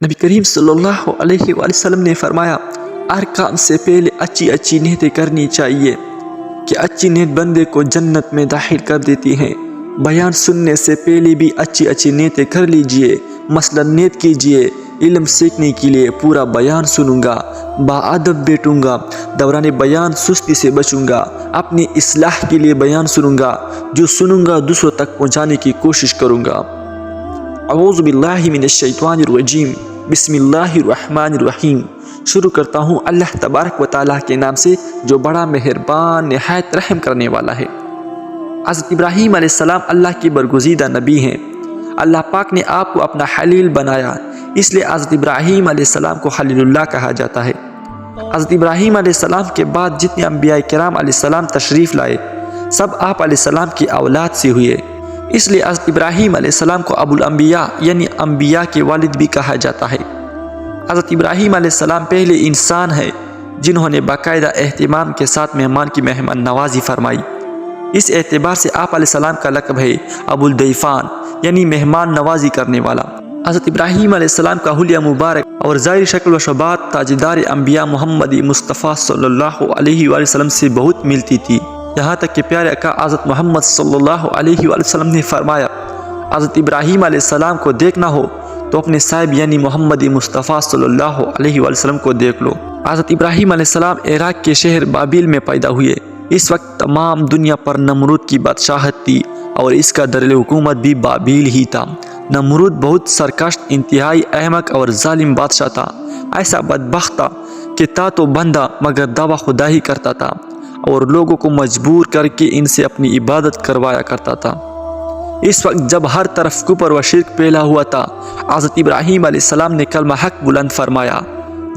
نبی کریم صلی اللہ علیہ وآلہ وسلم نے فرمایا ہر کام سے پہلے اچھی نیتیں کرنی چاہیے کہ اچھی نیت بندے کو جنت میں داخل کر دیتی ہیں۔ بیان سننے سے پہلے بھی اچھی نیتیں کر لیجئے، مثلا نیت کیجئے علم سیکھنے کے لیے پورا بیان سنوں گا، باادب بیٹھوں گا، دوران بیان سستی سے بچوں گا، اپنی اصلاح کے لیے بیان سنوں گا، جو سنوں گا دوسروں تک پہنچانے کی کوشش کروں گا۔ اعوذ باللہ من الشیطان الرجیم، بسم اللہ الرحمن الرحیم۔ شروع کرتا ہوں اللہ تبارک و تعالیٰ کے نام سے جو بڑا مہربان نہایت رحم کرنے والا ہے۔ حضرت ابراہیم علیہ السلام اللہ کی برگزیدہ نبی ہیں۔ اللہ پاک نے آپ کو اپنا خلیل بنایا، اس لیے حضرت ابراہیم علیہ السلام کو خلیل اللہ کہا جاتا ہے۔ حضرت ابراہیم علیہ السلام کے بعد جتنے انبیاء کرام علیہ السلام تشریف لائے سب آپ علیہ السلام کی اولاد سے ہوئے، اس لیے حضرت ابراہیم علیہ السلام کو ابو الانبیاء یعنی انبیاء کے والد بھی کہا جاتا ہے۔ حضرت ابراہیم علیہ السلام پہلے انسان ہیں جنہوں نے باقاعدہ اہتمام کے ساتھ مہمان کی مہمان نوازی فرمائی۔ اس اعتبار سے آپ علیہ السلام کا لقب ہے ابو الضیفان یعنی مہمان نوازی کرنے والا۔ حضرت ابراہیم علیہ السلام کا حلیہ مبارک اور ظاہری شکل و شبات تاجدار انبیاء محمد مصطفیٰ صلی اللہ علیہ وآلہ وسلم سے بہت ملتی تھی، یہاں تک کہ پیارے آقا حضرت محمد صلی اللہ علیہ وآلہ وسلم نے فرمایا حضرت ابراہیم علیہ السلام کو دیکھنا ہو تو اپنے صاحب یعنی محمد مصطفیٰ صلی اللہ علیہ وآلہ وسلم کو دیکھ لو۔ حضرت ابراہیم علیہ السلام عراق کے شہر بابل میں پیدا ہوئے۔ اس وقت تمام دنیا پر نمرود کی بادشاہت تھی اور اس کا دارالحکومت بھی بابل ہی تھا۔ نمرود بہت سرکش، انتہائی احمق اور ظالم بادشاہ تھا، ایسا بدبخت تھا کہ تھا تو بندہ مگر دعویٰ خدا ہی کرتا تھا اور لوگوں کو مجبور کر کے ان سے اپنی عبادت کروایا کرتا تھا۔ اس وقت جب ہر طرف کفر و شرک پھیلا ہوا تھا، حضرت ابراہیم علیہ السلام نے کلمہ حق بلند فرمایا،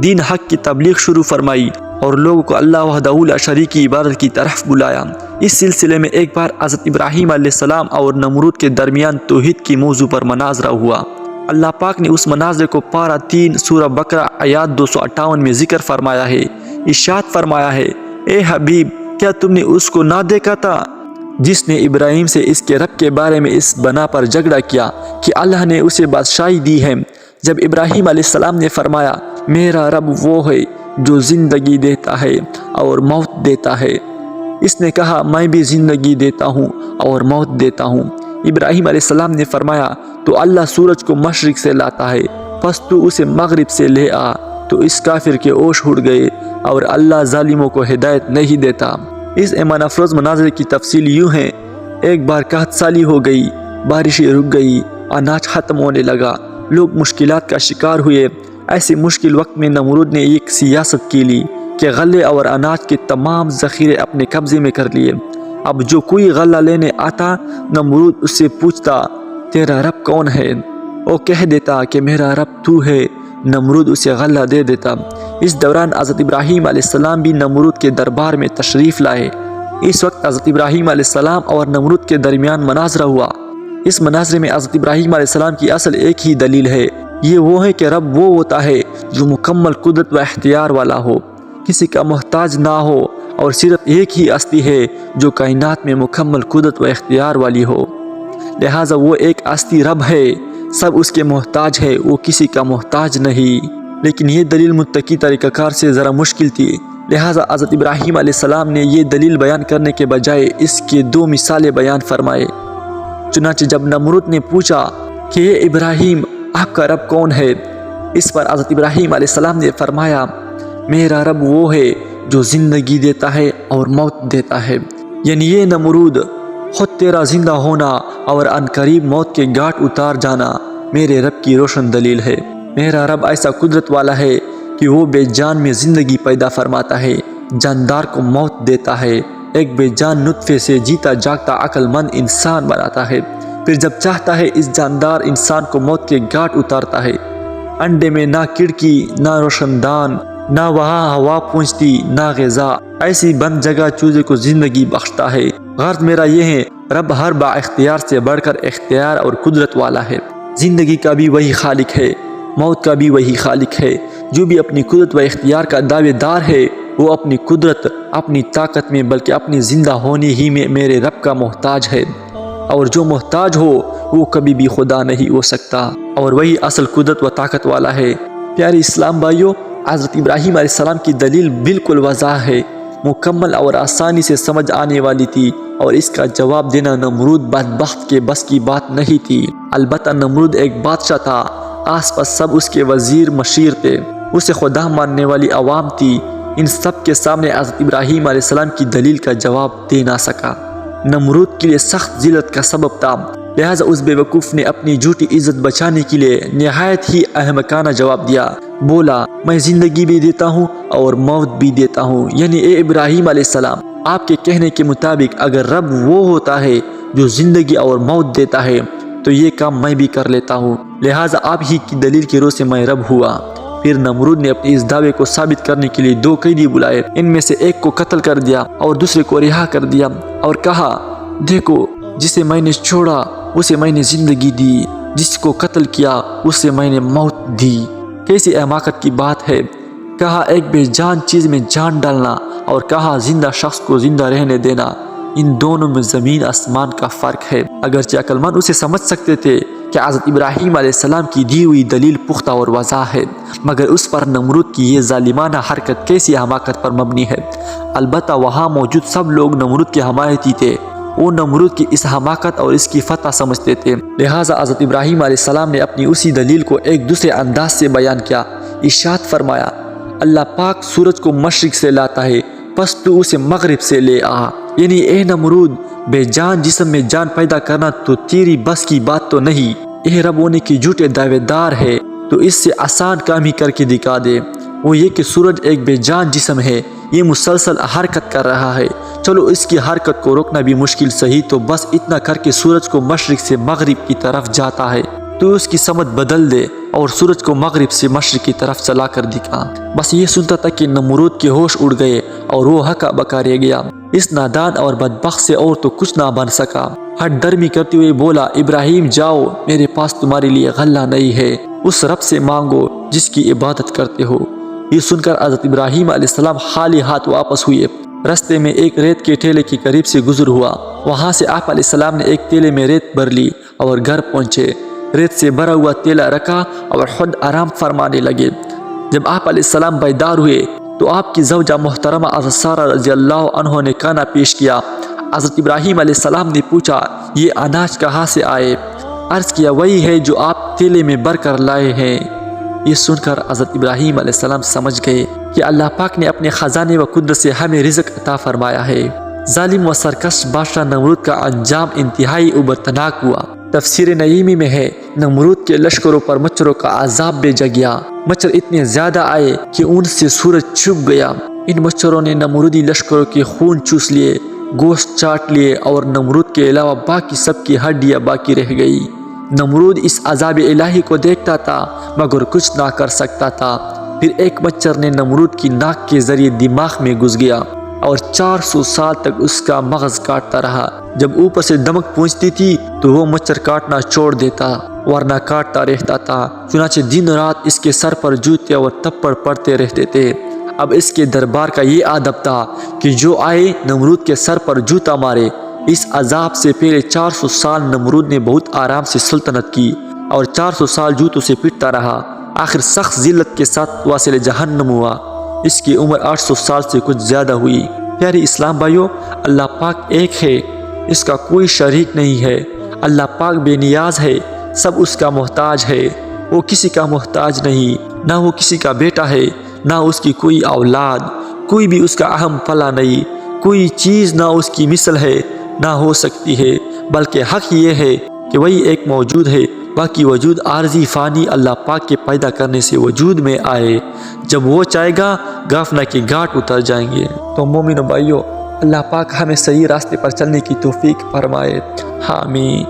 دین حق کی تبلیغ شروع فرمائی اور لوگوں کو اللہ وحدہ لا شریک کی عبادت کی طرف بلایا۔ اس سلسلے میں ایک بار حضرت ابراہیم علیہ السلام اور نمرود کے درمیان توحید کی موضوع پر مناظرہ ہوا۔ اللہ پاک نے اس مناظرے کو پارہ 3 سورہ بقرہ آیات 258 میں ذکر فرمایا ہے، ارشاد فرمایا ہے، اے حبیب کیا تم نے اس کو نہ دیکھا تھا جس نے ابراہیم سے اس کے رب کے بارے میں اس بنا پر جھگڑا کیا کہ اللہ نے اسے بادشاہی دی ہے؟ جب ابراہیم علیہ السلام نے فرمایا میرا رب وہ ہے جو زندگی دیتا ہے اور موت دیتا ہے، اس نے کہا میں بھی زندگی دیتا ہوں اور موت دیتا ہوں۔ ابراہیم علیہ السلام نے فرمایا تو اللہ سورج کو مشرق سے لاتا ہے، پس تو اسے مغرب سے لے آ، تو اس کافر کے ہوش اڑ گئے اور اللہ ظالموں کو ہدایت نہیں دیتا۔ اس ایمان افروز مناظرے کی تفصیل یوں ہے، ایک بار قحط سالی ہو گئی، بارشیں رک گئی، اناج ختم ہونے لگا، لوگ مشکلات کا شکار ہوئے۔ ایسے مشکل وقت میں نمرود نے ایک سیاست کی لی کہ غلے اور اناج کے تمام ذخیرے اپنے قبضے میں کر لیے۔ اب جو کوئی غلہ لینے آتا نمرود اس سے پوچھتا تیرا رب کون ہے؟ وہ کہہ دیتا کہ میرا رب تو ہے، نمرود اسے غلہ دے دیتا۔ اس دوران حضرت ابراہیم علیہ السلام بھی نمرود کے دربار میں تشریف لائے۔ اس وقت حضرت ابراہیم علیہ السلام اور نمرود کے درمیان مناظرہ ہوا۔ اس مناظرے میں حضرت ابراہیم علیہ السلام کی اصل ایک ہی دلیل ہے، یہ وہ ہے کہ رب وہ ہوتا ہے جو مکمل قدرت و اختیار والا ہو، کسی کا محتاج نہ ہو، اور صرف ایک ہی ہستی ہے جو کائنات میں مکمل قدرت و اختیار والی ہو، لہٰذا وہ ایک ہستی رب ہے، سب اس کے محتاج ہے، وہ کسی کا محتاج نہیں۔ لیکن یہ دلیل متقی طریقہ کار سے ذرا مشکل تھی، لہٰذا حضرت ابراہیم علیہ السلام نے یہ دلیل بیان کرنے کے بجائے اس کے 2 مثالیں بیان فرمائے۔ چنانچہ جب نمرود نے پوچھا کہ یہ ابراہیم آپ کا رب کون ہے، اس پر حضرت ابراہیم علیہ السلام نے فرمایا میرا رب وہ ہے جو زندگی دیتا ہے اور موت دیتا ہے، یعنی یہ نمرود خود تیرا زندہ ہونا اور عنقریب موت کے گھاٹ اتار جانا میرے رب کی روشن دلیل ہے۔ میرا رب ایسا قدرت والا ہے کہ وہ بے جان میں زندگی پیدا فرماتا ہے، جاندار کو موت دیتا ہے، ایک بے جان نطفے سے جیتا جاگتا عقل مند انسان بناتا ہے، پھر جب چاہتا ہے اس جاندار انسان کو موت کے گھاٹ اتارتا ہے۔ انڈے میں نہ کھڑکی، نہ روشن دان، نہ وہاں ہوا پہنچتی، نہ غذا، ایسی بند جگہ چوزے کو زندگی بخشتا ہے۔ غرض میرا یہ ہے رب ہر با اختیار سے بڑھ کر اختیار اور قدرت والا ہے، زندگی کا بھی وہی خالق ہے، موت کا بھی وہی خالق ہے۔ جو بھی اپنی قدرت و اختیار کا دعوے دار ہے وہ اپنی قدرت، اپنی طاقت میں بلکہ اپنی زندہ ہونے ہی میں میرے رب کا محتاج ہے، اور جو محتاج ہو وہ کبھی بھی خدا نہیں ہو سکتا۔ اور وہی اصل قدرت و طاقت والا ہے۔ پیارے اسلام بھائیوں، حضرت ابراہیم علیہ السلام کی دلیل بالکل واضح ہے، مکمل اور آسانی سے سمجھ آنے والی تھی، اور اس کا جواب دینا نمرود بدبخت کے بس کی بات نہیں تھی۔ البتہ نمرود ایک بادشاہ تھا، آس پاس سب اس کے وزیر مشیر تھے، اسے خدا ماننے والی عوام تھی، ان سب کے سامنے حضرت ابراہیم علیہ السلام کی دلیل کا جواب دے نہ سکا۔ نمرود کے لیے سخت ذلت کا سبب تھا، لہٰذا اس بے وقوف نے اپنی جھوٹی عزت بچانے کے لیے نہایت ہی احمقانہ جواب دیا۔ بولا، میں زندگی بھی دیتا ہوں اور موت بھی دیتا ہوں، یعنی اے ابراہیم علیہ السلام، آپ کے کہنے کے مطابق اگر رب وہ ہوتا ہے جو زندگی اور موت دیتا ہے تو یہ کام میں بھی کر لیتا ہوں، لہٰذا آپ ہی کی دلیل کی روح سے میں رب ہوا۔ پھر نمرود نے اپنے اس دعوے کو ثابت کرنے کے لیے 2 قیدی بلائے، ان میں سے ایک کو قتل کر دیا اور دوسرے کو رہا کر دیا، اور کہا، دیکھو، جسے میں نے چھوڑا اسے میں نے زندگی دی، جس کو قتل کیا اسے میں نے موت دی۔ کیسی حماقت کی بات ہے! کہا ایک بے جان چیز میں جان ڈالنا، اور کہا زندہ شخص کو زندہ رہنے دینا، ان دونوں میں زمین آسمان کا فرق ہے۔ اگرچہ عقل مند اسے سمجھ سکتے تھے کہ حضرت ابراہیم علیہ السلام کی دی ہوئی دلیل پختہ اور واضح ہے، مگر اس پر نمرود کی یہ ظالمانہ حرکت کیسی حماقت پر مبنی ہے۔ البتہ وہاں موجود سب لوگ نمرود کے حمایتی تھے، وہ نمرود کی اس حماقت اور اس کی فتح سمجھتے تھے، لہٰذا حضرت ابراہیم علیہ السلام نے اپنی اسی دلیل کو ایک دوسرے انداز سے بیان کیا۔ ارشاد فرمایا، اللہ پاک سورج کو مشرق سے لاتا ہے، پس تو اسے مغرب سے لے آ، یعنی اے نمرود، بے جان جسم میں جان پیدا کرنا تو تیری بس کی بات تو نہیں، اے رب ہونے کی جھوٹے دعوے دار ہے تو اس سے آسان کام ہی کر کے دکھا دے، وہ یہ کہ سورج ایک بے جان جسم ہے، یہ مسلسل حرکت کر رہا ہے، چلو اس کی حرکت کو روکنا بھی مشکل سہی، تو بس اتنا کر کے سورج کو مشرق سے مغرب کی طرف جاتا ہے، تو اس کی سمت بدل دے اور سورج کو مغرب سے مشرق کی طرف چلا کر دکھا۔ بس یہ سنتا تھا کہ نمرود کے ہوش اڑ گئے اور وہ ہکا بکا رہ گیا، اس نادان اور بدبخت سے اور تو کچھ نہ بن سکا۔ ہٹ درمی کرتے ہوئے بولا، ابراہیم جاؤ، میرے پاس تمہارے لیے غلہ نہیں ہے، اس رب سے مانگو جس کی عبادت کرتے ہو۔ یہ سن کر حضرت ابراہیم علیہ السلام خالی ہاتھ واپس ہوئے۔ رستے میں ایک ریت کے ٹھیلے کے قریب سے گزر ہوا، وہاں سے آپ علیہ السلام نے ایک تیلے میں ریت بھر لی اور گھر پہنچے، ریت سے بھرا ہوا تیلا رکھا اور خود آرام فرمانے لگے۔ جب آپ علیہ السلام بیدار ہوئے تو آپ کی زوجہ محترمہ حضرت سارہ رضی اللہ عنہ نے کھانا پیش کیا۔ حضرت ابراہیم علیہ السلام نے پوچھا، یہ اناج کہاں سے آئے؟ عرض کیا، وہی ہے جو آپ تیلے میں بھر کر لائے ہیں۔ یہ سن کر حضرت ابراہیم علیہ السلام سمجھ گئے کہ اللہ پاک نے اپنے خزانے و قدرت سے ہمیں رزق عطا فرمایا ہے۔ ظالم و سرکش بادشاہ نمرود کا انجام انتہائی عبرتناک ہوا۔ تفسیر نعیمی میں ہے، نمرود کے لشکروں پر مچھروں کا عذاب بھیجا گیا، مچھر اتنے زیادہ آئے کہ ان سے سورج چھپ گیا۔ ان مچھروں نے نمرودی لشکروں کے خون چوس لیے، گوشت چاٹ لیے، اور نمرود کے علاوہ باقی سب کی ہڈیاں باقی رہ گئی۔ نمرود اس عذاب الہی کو دیکھتا تھا مگر کچھ نہ کر سکتا تھا۔ پھر ایک مچھر نے نمرود کی ناک کے ذریعے دماغ میں گھس گیا اور 400 سال تک اس کا مغز کاٹتا رہا۔ جب اوپر سے دمک پہنچتی تھی تو وہ مچھر کاٹنا چھوڑ دیتا، ورنہ کاٹتا رہتا تھا، چنانچہ دن رات اس کے سر پر جوتے اور تپڑ پڑتے رہتے تھے۔ اب اس کے دربار کا یہ ادب تھا کہ جو آئے نمرود کے سر پر جوتا مارے۔ اس عذاب سے پہلے 400 سال نمرود نے بہت آرام سے سلطنت کی اور 400 سال جوتوں سے پٹتا رہا، آخر سخت ذلت کے ساتھ واصل جہنم ہوا۔ اس کی عمر 800 سال سے کچھ زیادہ ہوئی۔ پیارے اسلام بھائیوں، اللہ پاک ایک ہے، اس کا کوئی شریک نہیں ہے۔ اللہ پاک بے نیاز ہے، سب اس کا محتاج ہے، وہ کسی کا محتاج نہیں، نہ وہ کسی کا بیٹا ہے، نہ اس کی کوئی اولاد، کوئی بھی اس کا اہم پلا نہیں، کوئی چیز نہ اس کی مثل ہے نہ ہو سکتی ہے، بلکہ حق یہ ہے کہ وہی ایک موجود ہے، باقی وجود عارضی فانی اللہ پاک کے پیدا کرنے سے وجود میں آئے، جب وہ چاہے گا غفلت کے گھاٹ اتر جائیں گے۔ تو مومنو بھائیو، اللہ پاک ہمیں صحیح راستے پر چلنے کی توفیق فرمائے، آمین۔